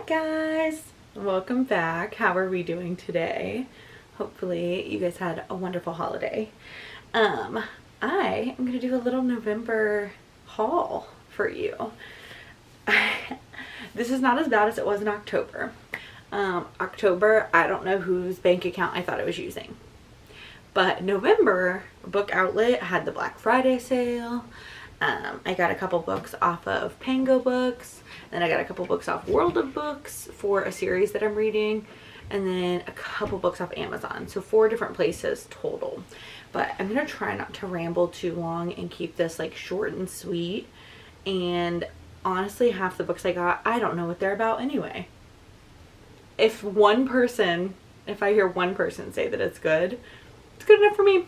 guys, welcome back. How are we doing today? Hopefully you guys had a wonderful holiday. I am gonna do a little November haul for you. This is not as bad as it was in October. October, I don't know whose bank account I thought I was using, but November, Book Outlet had the Black Friday sale. I got a couple books off of Pango Books, then I got a couple books off World of Books for a series that I'm reading, and then a couple books off Amazon. So 4 different places total. But I'm gonna try not to ramble too long and keep this like short and sweet. And honestly, half the books I got, I don't know what they're about anyway. If I hear one person say that it's good enough for me.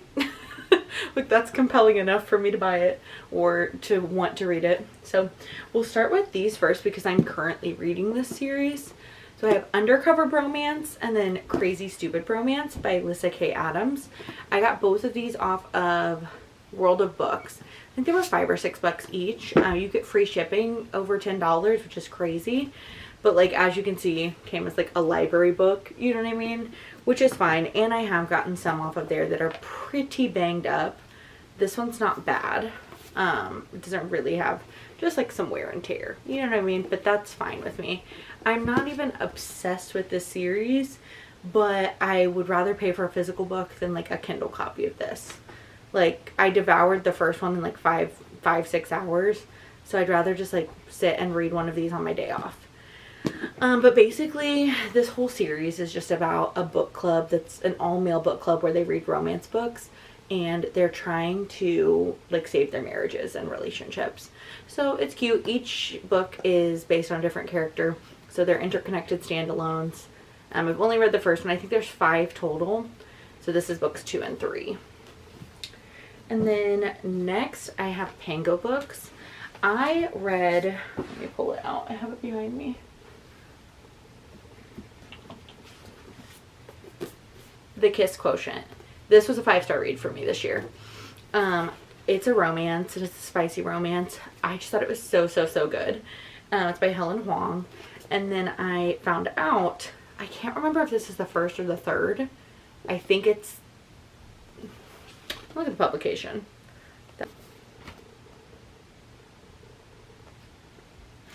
Like, that's compelling enough for me to buy it or to want to read it. So we'll start with these first because I'm currently reading this series. So I have Undercover Bromance and then Crazy Stupid Bromance by Lyssa Kay Adams. I got both of these off of World of Books. I think they were $5 or $6 each. You get free shipping over $10, which is crazy. But like, as you can see, came as like a library book, you know what I mean? Which is fine. And I have gotten some off of there that are pretty banged up. This one's not bad. It doesn't really have just like some wear and tear, you know what I mean? But that's fine with me. I'm not even obsessed with this series, but I would rather pay for a physical book than like a Kindle copy of this. Like, I devoured the first one in like 6 hours. So I'd rather just like sit and read one of these on my day off. But basically this whole series is just about a book club that's an all-male book club where they read romance books, and they're trying to like save their marriages and relationships. So it's cute. Each book is based on a different character, so they're interconnected standalones. I've only read the first one. I think there's 5 total, so this is books 2 and 3. And then next I have Pango Books. I read, let me pull it out, I have it behind me. The Kiss Quotient. This was a 5-star read for me this year. It's a romance, and it's a spicy romance. I just thought it was so good. It's by Helen Huang. And then I found out, I can't remember if this is the first or the third. I think it's, look at the publication.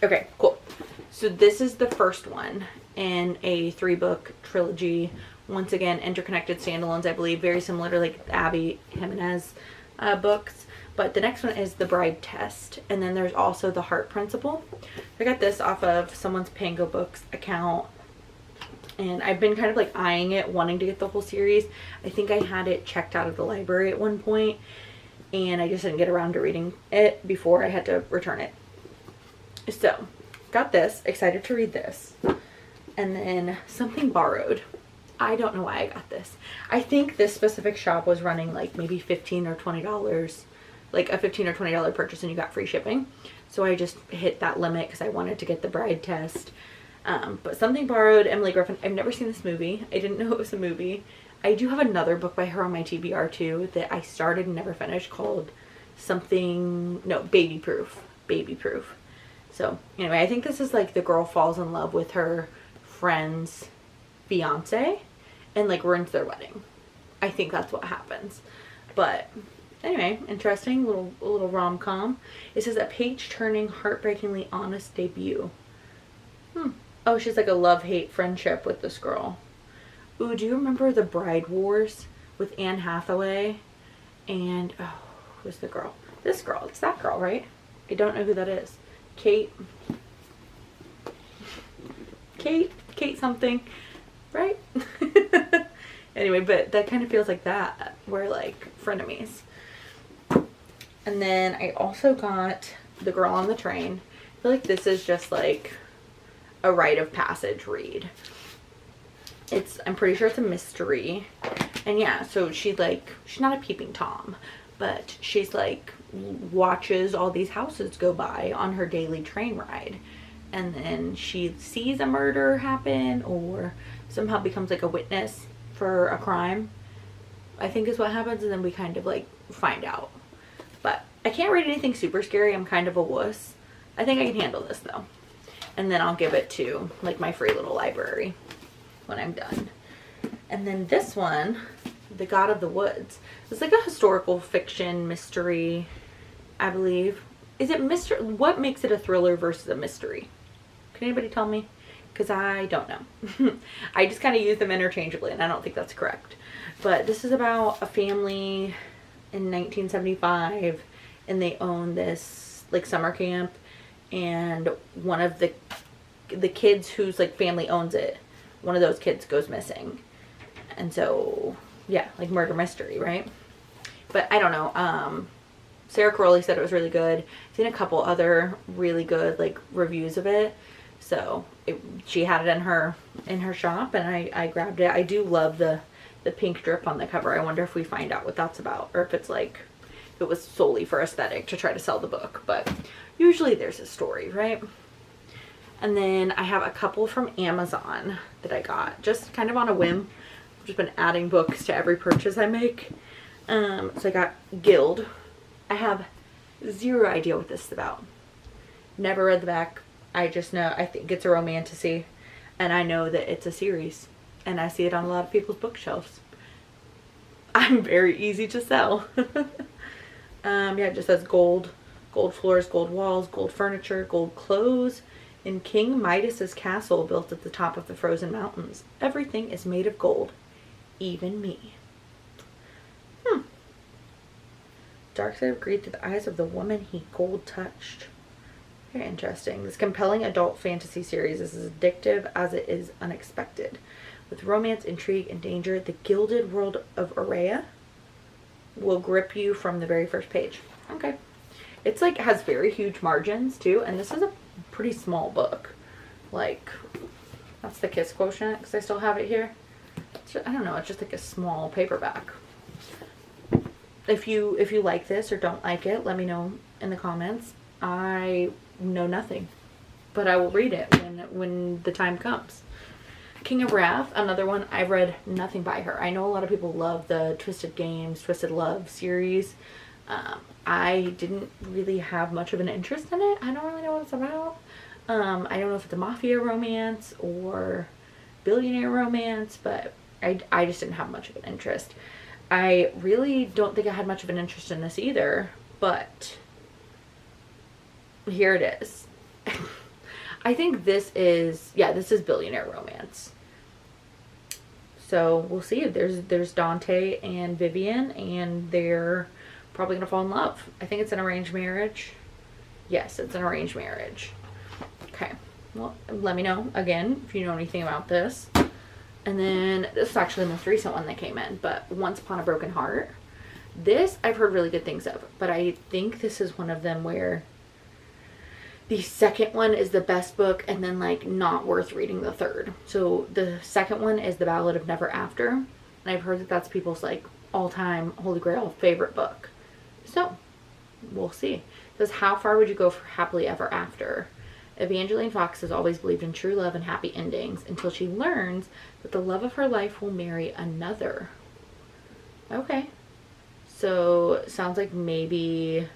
Okay, cool. So this is the first one in a 3-book trilogy. Once again, interconnected standalones, I believe, very similar to like Abby Jimenez books. But the next one is The Bride Test, and then there's also The Heart Principle. I got this off of someone's Pango Books account, and I've been kind of like eyeing it, wanting to get the whole series. I think I had it checked out of the library at one point, and I just didn't get around to reading it before I had to return it. So, got this, excited to read this. And then Something Borrowed. I don't know why I got this. I think this specific shop was running like maybe $15 or $20, like a $15 or $20 purchase and you got free shipping. So I just hit that limit because I wanted to get The Bride Test. But Something Borrowed, Emily Griffin. I've never seen this movie. I didn't know it was a movie. I do have another book by her on my TBR too that I started and never finished called Baby Proof. Baby Proof. So anyway, I think this is like the girl falls in love with her friend's fiance and like ruins their wedding. I think that's what happens. But anyway, interesting little rom-com. It says a page-turning, heartbreakingly honest debut. Oh, she's like a love-hate friendship with this girl. Ooh, do you remember The Bride Wars with Anne Hathaway? And who's the girl? This girl. It's that girl, right? I don't know who that is. Kate something, right? Anyway, but that kind of feels like that. We're like frenemies. And then I also got The Girl on the Train. I feel like this is just like a rite of passage read. I'm pretty sure it's a mystery. And yeah, so she's not a peeping Tom, but she's like watches all these houses go by on her daily train ride, and then she sees a murder happen or somehow becomes like a witness for a crime, I think is what happens, and then we kind of like find out. But I can't read anything super scary. I'm kind of a wuss. I think I can handle this though. and then I'll give it to like my free little library when I'm done. And then this one, The God of the Woods. It's like a historical fiction mystery, I believe. Is it mystery? What makes it a thriller versus a mystery? Can anybody tell me? Because I don't know. I just kind of use them interchangeably, and I don't think that's correct. But this is about a family in 1975, and they own this like summer camp, and one of the kids whose like family owns it, one of those kids goes missing. And so, yeah, like murder mystery, right? But I don't know. Sarah Caroli said it was really good. I've seen a couple other really good like reviews of it. So she had it in her shop, and I grabbed it. I do love the pink drip on the cover. I wonder if we find out what that's about, or if it's like, if it was solely for aesthetic to try to sell the book. But usually there's a story, right? And then I have a couple from Amazon that I got just kind of on a whim. I've just been adding books to every purchase I make. So I got Guild. I have zero idea what this is about. Never read the back. I just know, I think it's a romantasy, and I know that it's a series, and I see it on a lot of people's bookshelves. I'm very easy to sell. Yeah, it just says gold floors, gold walls, gold furniture, gold clothes, in King Midas's castle built at the top of the frozen mountains. Everything is made of gold, even me. Darkseid agreed to the eyes of the woman he gold touched. Very interesting. This compelling adult fantasy series is as addictive as it is unexpected. With romance, intrigue, and danger, the gilded world of Araya will grip you from the very first page. Okay. It's like, has very huge margins too, and this is a pretty small book. Like, that's the Kiss Quotient, because I still have it here. I don't know, it's just like a small paperback. If you like this or don't like it, let me know in the comments. I know nothing, but I will read it when the time comes. King of Wrath, another one. I've read nothing by her. I know a lot of people love the Twisted Games, Twisted Love series. I didn't really have much of an interest in it. I don't really know what it's about. I don't know if it's a mafia romance or billionaire romance, but I just didn't have much of an interest. I really don't think I had much of an interest in this either, but here it is. I think this is billionaire romance. So we'll see. There's Dante and Vivian, and they're probably gonna fall in love. I think it's an arranged marriage. Yes, it's an arranged marriage. Okay. Well, let me know again if you know anything about this. And then this is actually the most recent one that came in, but Once Upon a Broken Heart. This I've heard really good things of, but I think this is one of them where the second one is the best book, and then like not worth reading the third. So the second one is The Ballad of Never After, and I've heard that that's people's like all-time holy grail favorite book. So we'll see. It says, how far would you go for happily ever after? Evangeline Fox has always believed in true love and happy endings until she learns that the love of her life will marry another. Okay. So sounds like maybe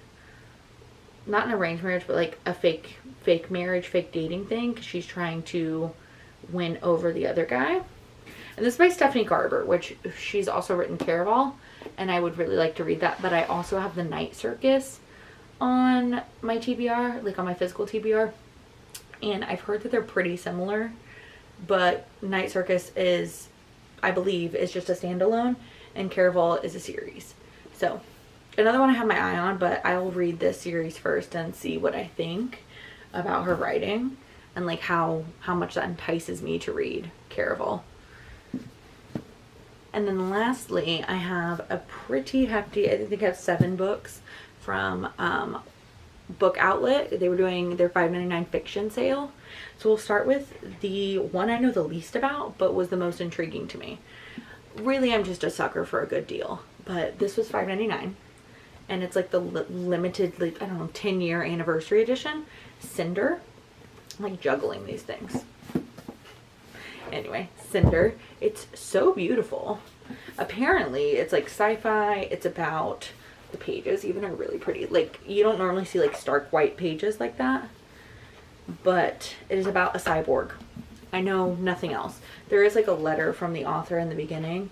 not an arranged marriage, but like a fake marriage, fake dating thing, because she's trying to win over the other guy. And this is by Stephanie Garber, which she's also written Caraval, and I would really like to read that. But I also have The Night Circus on my TBR, like on my physical TBR, and I've heard that they're pretty similar, but Night Circus is, I believe, is just a standalone, and Caraval is a series. So another one I have my eye on, but I'll read this series first and see what I think about her writing, and like how much that entices me to read Caraval. And then lastly, I have a pretty hefty, I think I have 7 books from Book Outlet. They were doing their $5.99 fiction sale. So we'll start with the one I know the least about, but was the most intriguing to me. Really, I'm just a sucker for a good deal. But this was $5.99. And it's like the limited, like, I don't know, 10-year anniversary edition. Cinder. I'm like juggling these things. Anyway, Cinder. It's so beautiful. Apparently, it's like sci-fi. It's about, the pages even are really pretty. Like, you don't normally see like stark white pages like that. but it is about a cyborg. I know nothing else. There is like a letter from the author in the beginning,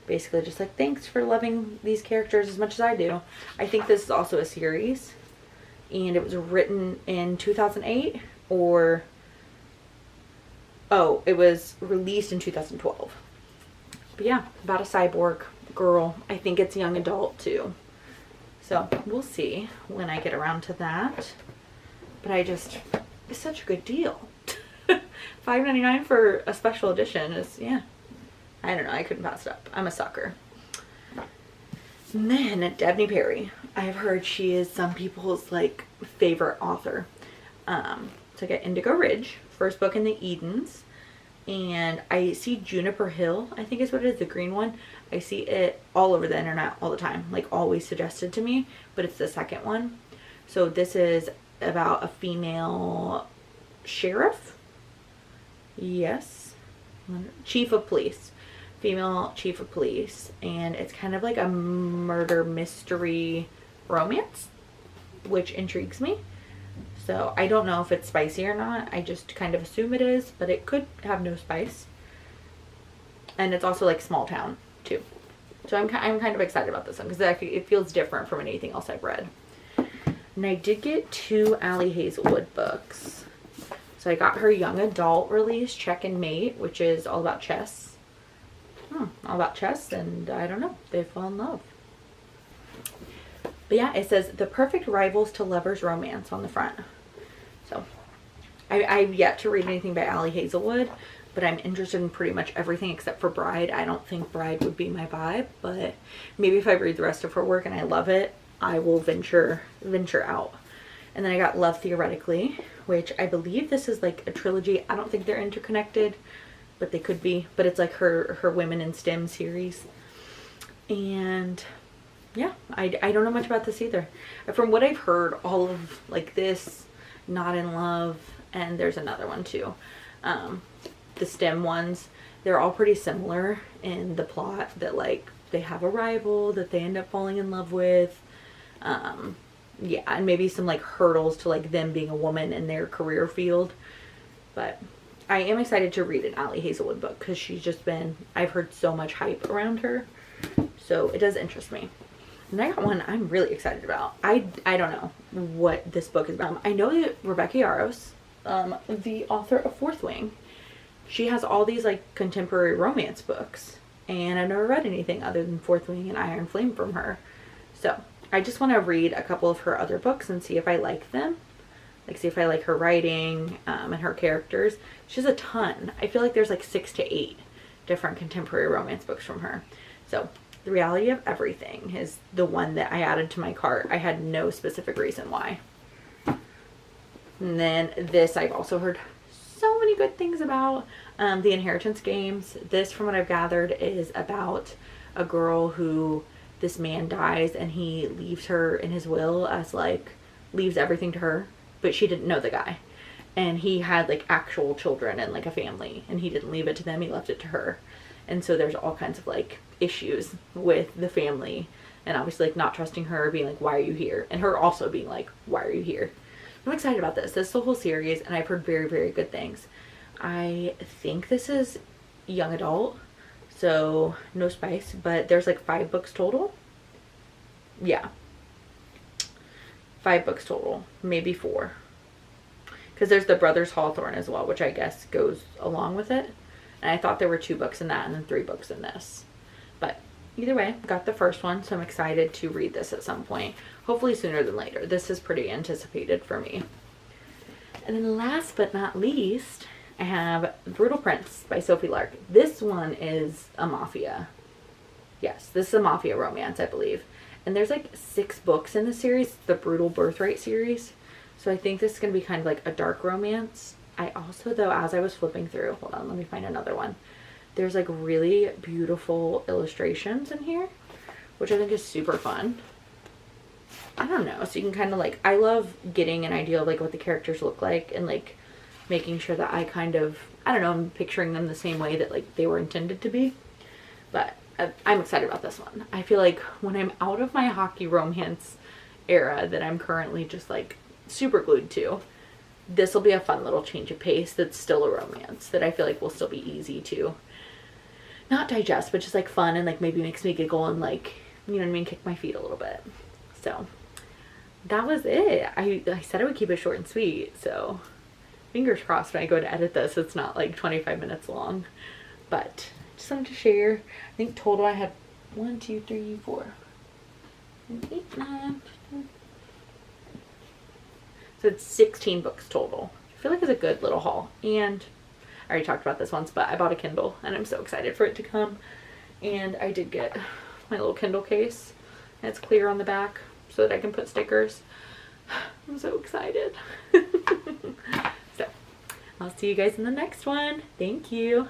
basically just like, thanks for loving these characters as much as I do. I think this is also a series, and it was written in 2008, or oh, it was released in 2012. But yeah, about a cyborg girl. I think it's young adult too. So we'll see when I get around to that. But it's such a good deal. $5.99 for a special edition is, yeah. I don't know, I couldn't pass it up. I'm a sucker. And then Dabney Perry. I've heard she is some people's like favorite author. So I got Indigo Ridge, first book in the Edens. And I see Juniper Hill, I think is what it is, the green one. I see it all over the internet all the time, like always suggested to me, but it's the second one. So this is about a female sheriff. Yes. Chief of police. Female chief of police. And it's kind of like a murder mystery romance, which intrigues me. So I don't know if it's spicy or not. I just kind of assume it is, but it could have no spice. And it's also like small town too. So I'm kind of excited about this one because it feels different from anything else I've read. And I did get 2 Ali Hazelwood books. So I got her young adult release, Check and Mate, which is all about chess. All about chess, and I don't know, they fall in love. But yeah, it says the perfect rivals to lovers romance on the front. So I've yet to read anything by Ali Hazelwood, but I'm interested in pretty much everything except for Bride. I don't think Bride would be my vibe, but maybe if I read the rest of her work and I love it, I will venture out. And then I got Love Theoretically, which I believe this is like a trilogy. I don't think they're interconnected, but they could be. But it's like her Women in STEM series. And yeah, I don't know much about this either. From what I've heard, all of like this, Not in Love, and there's another one too. The STEM ones, they're all pretty similar in the plot, that like they have a rival that they end up falling in love with. Yeah, and maybe some like hurdles to like them being a woman in their career field. But I am excited to read an Ali Hazelwood book because she's just been, I've heard so much hype around her. So it does interest me. And I got one I'm really excited about. I don't know what this book is about. I know that Rebecca Yarros, the author of Fourth Wing, she has all these like contemporary romance books. And I've never read anything other than Fourth Wing and Iron Flame from her. So I just want to read a couple of her other books and see if I like them. Like see if I like her writing and her characters. She has a ton. I feel like there's like 6 to 8 different contemporary romance books from her. So The Reality of Everything is the one that I added to my cart. I had no specific reason why. And then this I've also heard so many good things about. The Inheritance Games. This, from what I've gathered, is about a girl who this man dies and he leaves her in his will as like, leaves everything to her, but she didn't know the guy. And he had like actual children and like a family, and he didn't leave it to them, he left it to her. And so there's all kinds of like issues with the family, and obviously like not trusting her, being like, why are you here? And her also being like, why are you here? I'm excited about this. This is the whole series, and I've heard very, very good things. I think this is young adult, so no spice, but there's like 5 books total. Yeah. 5 books total, maybe 4. Because there's the Brothers Hawthorne as well, which I guess goes along with it. And I thought there were 2 books in that and then 3 books in this. But either way, got the first one, so I'm excited to read this at some point. Hopefully sooner than later. This is pretty anticipated for me. And then last but not least, I have Brutal Prince by Sophie Lark. This one is a mafia. Yes, this is a mafia romance, I believe. And there's like 6 books in the series, the Brutal Birthright series. So I think this is going to be kind of like a dark romance. I also, though, as I was flipping through, hold on, let me find another one. There's like really beautiful illustrations in here, which I think is super fun. I don't know. So you can kind of like, I love getting an idea of like what the characters look like and like making sure that I kind of, I don't know, I'm picturing them the same way that like they were intended to be. But I'm excited about this one. I feel like when I'm out of my hockey romance era that I'm currently just like super glued to, this will be a fun little change of pace that's still a romance that I feel like will still be easy to not digest, but just like fun and like maybe makes me giggle and like, you know what I mean, kick my feet a little bit. So that was it. I said I would keep it short and sweet, so fingers crossed when I go to edit this it's not like 25 minutes long. But just wanted to share. I think total I had 1, 2, 3, 4, 8, 9, 10. So it's 16 books total. I feel like it's a good little haul. And I already talked about this once, but I bought a Kindle and I'm so excited for it to come. And I did get my little Kindle case. And it's clear on the back so that I can put stickers. I'm so excited. So I'll see you guys in the next one. Thank you.